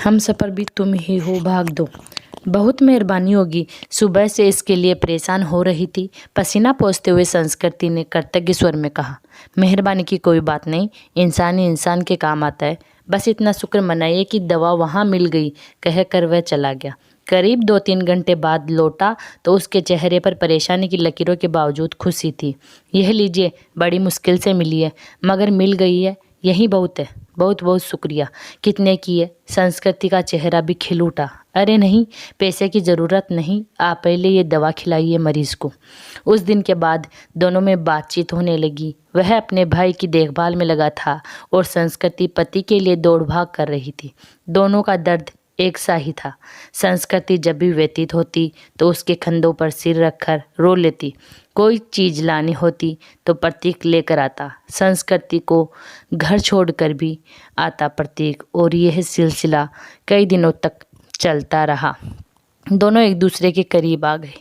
हम सफ़र भी तुम ही हो, भाग दो। बहुत मेहरबानी होगी। सुबह से इसके लिए परेशान हो रही थी। पसीना पोंछते हुए संस्कृति ने कृतज्ञ स्वर में कहा, मेहरबानी की कोई बात नहीं, इंसान ही इंसान के काम आता है। बस इतना शुक्र मनाइए कि दवा वहाँ मिल गई, कहकर वह चला गया। करीब 2-3 घंटे बाद लौटा तो उसके चेहरे पर परेशानी की लकीरों के बावजूद खुशी थी। यह लीजिए, बड़ी मुश्किल से मिली है, मगर मिल गई है, यही बहुत है। बहुत बहुत शुक्रिया। कितने की है? संस्कृति का चेहरा भी खिल उठा। अरे नहीं, पैसे की ज़रूरत नहीं, आप पहले ये दवा खिलाइए मरीज को। उस दिन के बाद दोनों में बातचीत होने लगी। वह अपने भाई की देखभाल में लगा था और संस्कृति पति के लिए दौड़ भाग कर रही थी। दोनों का दर्द एक सा ही था। संस्कृति जब भी व्यतीत होती तो उसके कंधों पर सिर रखकर रो लेती। कोई चीज़ लानी होती तो प्रतीक लेकर आता। संस्कृति को घर छोड़कर भी आता प्रतीक, और यह सिलसिला कई दिनों तक चलता रहा। दोनों एक दूसरे के करीब आ गए।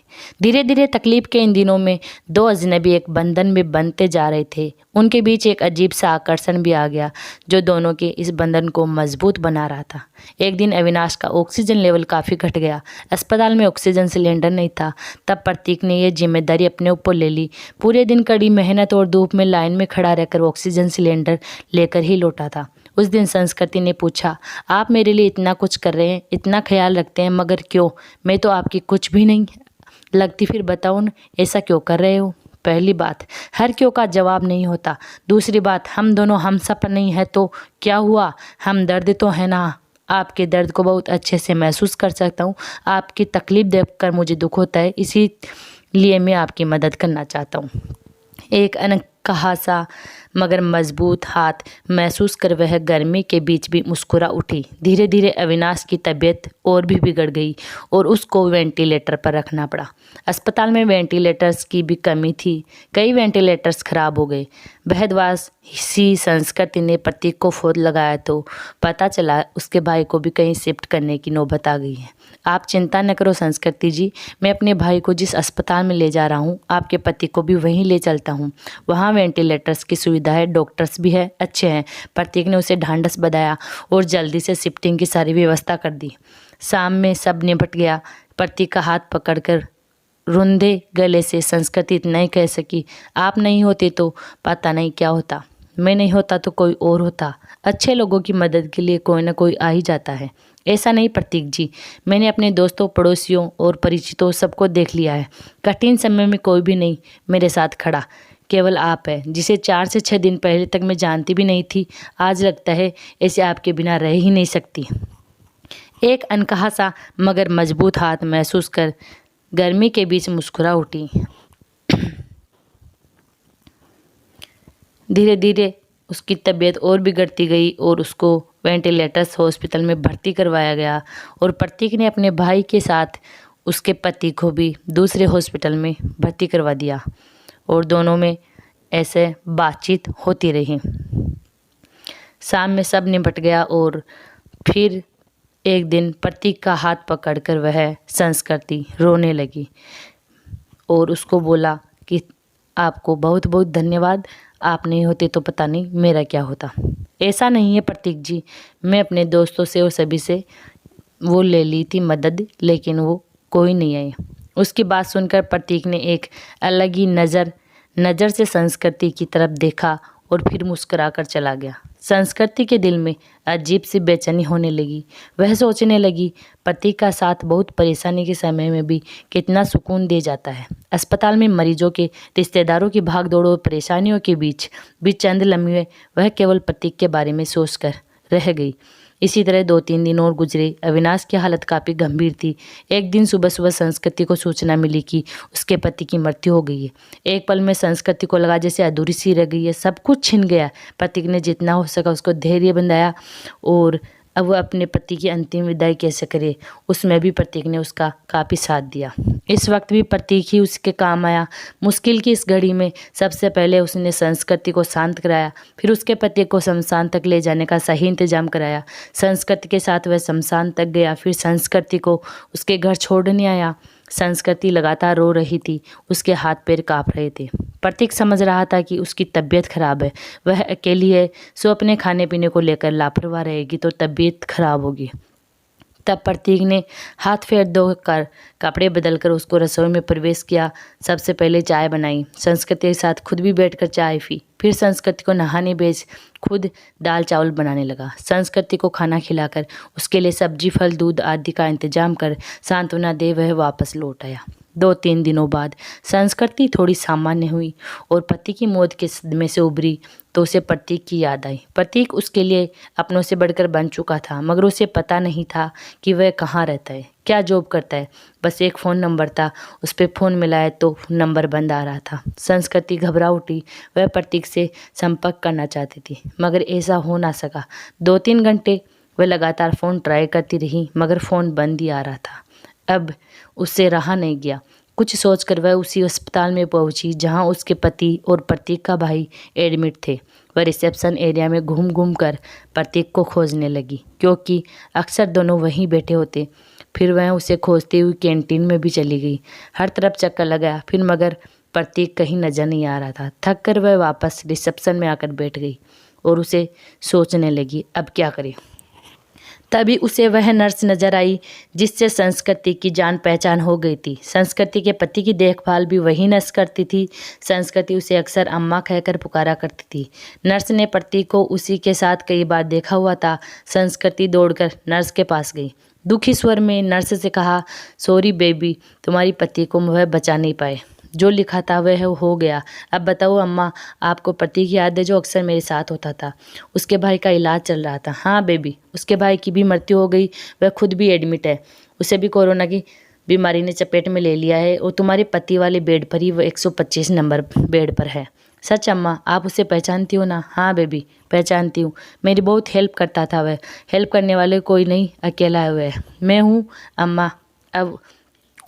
धीरे धीरे तकलीफ के इन दिनों में दो अजनबी एक बंधन में बनते जा रहे थे। उनके बीच एक अजीब सा आकर्षण भी आ गया जो दोनों के इस बंधन को मजबूत बना रहा था। एक दिन अविनाश का ऑक्सीजन लेवल काफ़ी घट गया। अस्पताल में ऑक्सीजन सिलेंडर नहीं था। तब प्रतीक ने यह जिम्मेदारी अपने ऊपर ले ली। पूरे दिन कड़ी मेहनत और धूप में लाइन में खड़ा रहकर ऑक्सीजन सिलेंडर लेकर ही लौटा था। उस दिन संस्कृति ने पूछा, आप मेरे लिए इतना कुछ कर रहे हैं, इतना ख्याल रखते हैं, मगर क्यों? मैं तो आपकी कुछ भी नहीं लगती, फिर बताओ न, ऐसा क्यों कर रहे हो? पहली बात, हर क्यों का जवाब नहीं होता। दूसरी बात, हम दोनों हमसफ़र नहीं है तो क्या हुआ, हम दर्द तो है ना। आपके दर्द को बहुत अच्छे से महसूस कर सकता हूँ। आपकी तकलीफ़ देखकर मुझे दुख होता है, इसीलिए मैं आपकी मदद करना चाहता हूँ। एक अनकहा सा मगर मजबूत हाथ महसूस कर वह गर्मी के बीच भी मुस्कुरा उठी। धीरे धीरे अविनाश की तबीयत और भी बिगड़ गई और उसको वेंटिलेटर पर रखना पड़ा। अस्पताल में वेंटिलेटर्स की भी कमी थी। कई वेंटिलेटर्स खराब हो गए। बहदवास सी संस्कृति ने प्रतीक को फ़ोन लगाया तो पता चला उसके भाई को भी कहीं शिफ्ट करने की नौबत आ गई है। आप चिंता न करो संस्कृति जी, मैं अपने भाई को जिस अस्पताल में ले जा रहा हूँ, आपके पति को भी वहीं ले चलता हूँ। वहाँ वेंटिलेटर्स की सुविधा है, डॉक्टर्स भी है, अच्छे हैं। प्रतीक ने उसे ढांढस बंधाया और जल्दी से शिफ्टिंग की सारी व्यवस्था कर दी। शाम में सब निपट गया। प्रतीक का हाथ पकड़कर रुंधे गले से संस्कृति इतना ही कह सकी, आप नहीं होते तो पता नहीं क्या होता। मैं नहीं होता तो कोई और होता। अच्छे लोगों की मदद के लिए कोई ना कोई आ ही जाता है। ऐसा नहीं प्रतीक जी, मैंने अपने दोस्तों, पड़ोसियों और परिचितों सबको देख लिया है। कठिन समय में कोई भी नहीं मेरे साथ खड़ा, केवल आप है, जिसे 4 से 6 दिन पहले तक मैं जानती भी नहीं थी। आज लगता है ऐसे आपके बिना रह ही नहीं सकती। एक अनकहा सा मगर मजबूत हाथ महसूस कर गर्मी के बीच मुस्कुरा उठी। धीरे धीरे उसकी तबीयत और बिगड़ती गई और उसको वेंटिलेटर्स हॉस्पिटल में भर्ती करवाया गया और प्रतीक ने अपने भाई के साथ उसके पति को भी दूसरे हॉस्पिटल में भर्ती करवा दिया और दोनों में ऐसे बातचीत होती रही। शाम में सब निपट गया और फिर एक दिन प्रतीक का हाथ पकड़कर वह संस्कृति रोने लगी और उसको बोला कि आपको बहुत बहुत धन्यवाद, आप नहीं होते तो पता नहीं मेरा क्या होता। ऐसा नहीं है प्रतीक जी, मैं अपने दोस्तों से और सभी से वो ले ली थी मदद, लेकिन वो कोई नहीं आए। उसकी बात सुनकर प्रतीक ने एक अलग ही नज़र से संस्कृति की तरफ देखा और फिर मुस्कुराकर चला गया। संस्कृति के दिल में अजीब सी बेचैनी होने लगी। वह सोचने लगी, प्रतीक का साथ बहुत परेशानी के समय में भी कितना सुकून दे जाता है। अस्पताल में मरीजों के रिश्तेदारों की भागदौड़ और परेशानियों के बीच भी चंद लम्हे वह केवल प्रतीक के बारे में सोचकर रह गई। इसी तरह 2-3 दिन और गुजरे। अविनाश की हालत काफ़ी गंभीर थी। एक दिन सुबह सुबह संस्कृति को सूचना मिली कि उसके पति की मृत्यु हो गई है। एक पल में संस्कृति को लगा जैसे अधूरी सी रह गई है, सब कुछ छिन गया। प्रतीक ने जितना हो सका उसको धैर्य बंधाया और अब वह अपने पति की अंतिम विदाई कैसे करे, उसमें भी प्रतीक ने उसका काफ़ी साथ दिया। इस वक्त भी प्रतीक ही उसके काम आया। मुश्किल की इस घड़ी में सबसे पहले उसने संस्कृति को शांत कराया, फिर उसके पति को शमशान तक ले जाने का सही इंतजाम कराया। संस्कृति के साथ वह शमशान तक गया, फिर संस्कृति को उसके घर छोड़ने आया। संस्कृति लगातार रो रही थी, उसके हाथ पैर काँप रहे थे। प्रतीक समझ रहा था कि उसकी तबीयत खराब है, वह अकेली है, सो अपने खाने पीने को लेकर लापरवाह रहेगी तो तबीयत खराब होगी। तब प्रतीक ने हाथ फेर धोकर कपड़े बदलकर उसको रसोई में प्रवेश किया। सबसे पहले चाय बनाई, संस्कृति के साथ खुद भी बैठकर चाय पी। फिर संस्कृति को नहाने भेज खुद दाल चावल बनाने लगा। संस्कृति को खाना खिलाकर उसके लिए सब्जी, फल, दूध आदि का इंतजाम कर सांत्वना दे वह वापस लौट आया। 2-3 दिनों बाद संस्कृति थोड़ी सामान्य हुई और पति की मौत के सदमे से उभरी तो उसे प्रतीक की याद आई। प्रतीक उसके लिए अपनों से बढ़कर बन चुका था, मगर उसे पता नहीं था कि वह कहाँ रहता है, क्या जॉब करता है। बस एक फ़ोन नंबर था, उस पर फ़ोन मिलाया तो नंबर बंद आ रहा था। संस्कृति घबरा उठी, वह प्रतीक से संपर्क करना चाहती थी मगर ऐसा हो ना सका। 2-3 घंटे वह लगातार फ़ोन ट्राई करती रही मगर फ़ोन बंद ही आ रहा था। अब उससे रहा नहीं गया। कुछ सोचकर वह उसी अस्पताल में पहुंची जहां उसके पति और प्रतीक का भाई एडमिट थे। वह रिसेप्शन एरिया में घूम घूम कर प्रतीक को खोजने लगी क्योंकि अक्सर दोनों वहीं बैठे होते। फिर वह उसे खोजती हुई कैंटीन में भी चली गई। हर तरफ चक्कर लगाया फिर मगर प्रतीक कहीं नजर नहीं आ रहा था। थक कर वह वापस रिसेप्शन में आकर बैठ गई और उसे सोचने लगी अब क्या करे। तभी उसे वह नर्स नजर आई जिससे संस्कृति की जान पहचान हो गई थी। संस्कृति के पति की देखभाल भी वही नर्स करती थी। संस्कृति उसे अक्सर अम्मा कहकर पुकारा करती थी। नर्स ने प्रतीक को उसी के साथ कई बार देखा हुआ था। संस्कृति दौड़कर नर्स के पास गई, दुखी स्वर में नर्स से कहा, सॉरी बेबी, तुम्हारी पति को वह बचा नहीं पाए। जो लिखा था वह हो गया। अब बताओ अम्मा, आपको प्रतीक याद है जो अक्सर मेरे साथ होता था? उसके भाई का इलाज चल रहा था। हाँ बेबी, उसके भाई की भी मृत्यु हो गई, वह खुद भी एडमिट है। उसे भी कोरोना की बीमारी ने चपेट में ले लिया है और तुम्हारे पति वाले बेड पर ही वह 125 नंबर बेड पर है। सच अम्मा, आप उसे पहचानती हो ना? हाँ बेबी, पहचानती हूँ। मेरी बहुत हेल्प करता था वह। हेल्प करने वाले कोई नहीं, अकेला है वह। मैं हूँ अम्मा। अब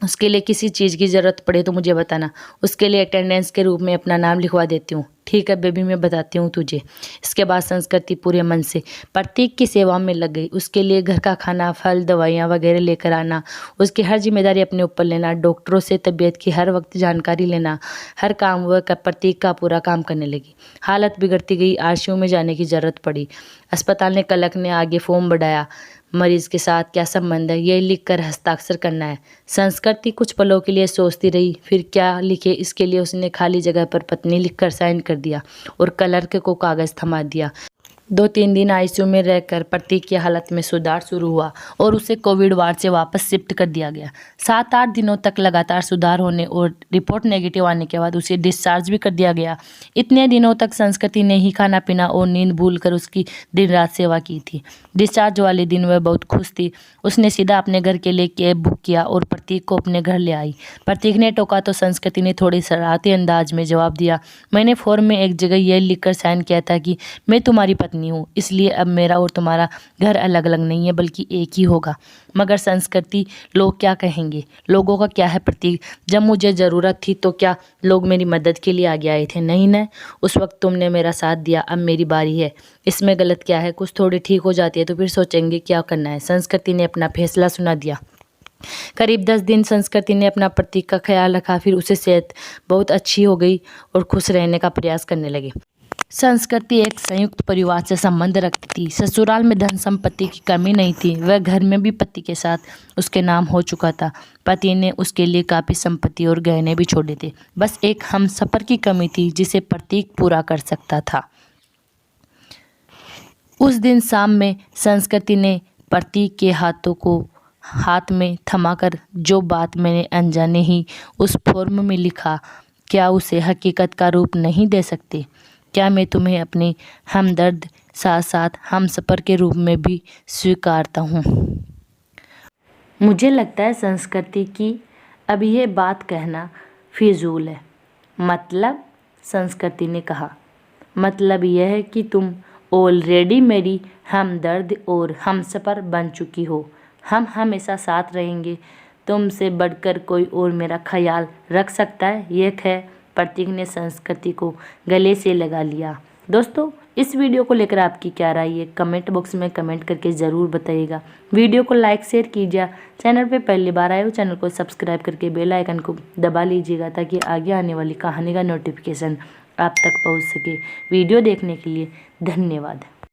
उसके लिए किसी चीज़ की ज़रूरत पड़े तो मुझे बताना, उसके लिए अटेंडेंस के रूप में अपना नाम लिखवा देती हूँ। ठीक है बेबी, मैं बताती हूँ तुझे। इसके बाद संस्कृति पूरे मन से प्रतीक की सेवा में लग गई। उसके लिए घर का खाना, फल, दवाइयाँ वगैरह लेकर आना, उसकी हर जिम्मेदारी अपने ऊपर लेना, डॉक्टरों से तबीयत की हर वक्त जानकारी लेना, हर काम वह प्रतीक का पूरा काम करने लगी। हालत बिगड़ती गई, आईसीयू में जाने की ज़रूरत पड़ी। अस्पताल ने क्लर्क ने आगे फॉर्म बढ़ाया, मरीज के साथ क्या संबंध है ये लिखकर हस्ताक्षर करना है। संस्कृति कुछ पलों के लिए सोचती रही, फिर क्या लिखे इसके लिए उसने खाली जगह पर पत्नी लिखकर साइन कर दिया और क्लर्क को कागज थमा दिया। 2-3 दिन आईसीयू में रहकर प्रतीक की हालत में सुधार शुरू हुआ और उसे कोविड वार्ड से वापस शिफ्ट कर दिया गया। 7-8 दिनों तक लगातार सुधार होने और रिपोर्ट नेगेटिव आने के बाद उसे डिस्चार्ज भी कर दिया गया। इतने दिनों तक संस्कृति ने ही खाना पीना और नींद भूलकर उसकी दिन रात सेवा की थी। डिस्चार्ज वाले दिन वह बहुत खुश थी। उसने सीधा अपने घर के लिए कैब बुक किया और प्रतीक को अपने घर ले आई। प्रतीक ने टोका तो संस्कृति ने थोड़ी शरारती अंदाज में जवाब दिया, मैंने फॉर्म में एक जगह यह लिखकर साइन किया था कि मैं तुम्हारी पत्नी हूँ, इसलिए अब मेरा और तुम्हारा घर अलग अलग नहीं है बल्कि एक ही होगा। मगर संस्कृति, लोग क्या कहेंगे? लोगों का क्या है प्रतीक? जब मुझे ज़रूरत थी तो क्या लोग मेरी मदद के लिए आगे आए थे? नहीं न, उस वक्त तुमने मेरा साथ दिया, अब मेरी बारी है। इसमें गलत क्या है? कुछ थोड़ी ठीक हो जाती है तो फिर सोचेंगे क्या करना है। संस्कृति ने अपना फैसला सुना दिया। करीब 10 दिन संस्कृति ने अपना प्रतीक का ख्याल रखा, फिर उसे सेहत बहुत अच्छी हो गई और खुश रहने का प्रयास करने लगे। संस्कृति एक संयुक्त परिवार से संबंध रखती थी। ससुराल में धन संपत्ति की कमी नहीं थी। वह घर में भी पति के साथ उसके नाम हो चुका था। पति ने उसके लिए काफ़ी संपत्ति और गहने भी छोड़े थे। बस एक हमसफ़र की कमी थी जिसे प्रतीक पूरा कर सकता था। उस दिन शाम में संस्कृति ने प्रतीक के हाथों को हाथ में थमाकर, जो बात मैंने अनजाने ही उस फॉर्म में लिखा, क्या उसे हकीकत का रूप नहीं दे सकते? क्या मैं तुम्हें अपने हमदर्द साथ साथ हमसफ़र के रूप में भी स्वीकारता हूँ? मुझे लगता है संस्कृति की अब यह बात कहना फिजूल है। मतलब, संस्कृति ने कहा, मतलब यह है कि तुम ऑलरेडी मेरी हमदर्द और हमसफ़र बन चुकी हो। हम हमेशा साथ रहेंगे। तुमसे बढ़कर कोई और मेरा ख्याल रख सकता है? ये है। प्रतीक ने संस्कृति को गले से लगा लिया। दोस्तों, इस वीडियो को लेकर आपकी क्या राय है? कमेंट बॉक्स में कमेंट करके ज़रूर बताइएगा। वीडियो को लाइक शेयर कीजिए। चैनल पे पहली बार आए हो चैनल को सब्सक्राइब करके बेल आइकन को दबा लीजिएगा ताकि आगे आने वाली कहानी का नोटिफिकेशन आप तक पहुंच सके। वीडियो देखने के लिए धन्यवाद।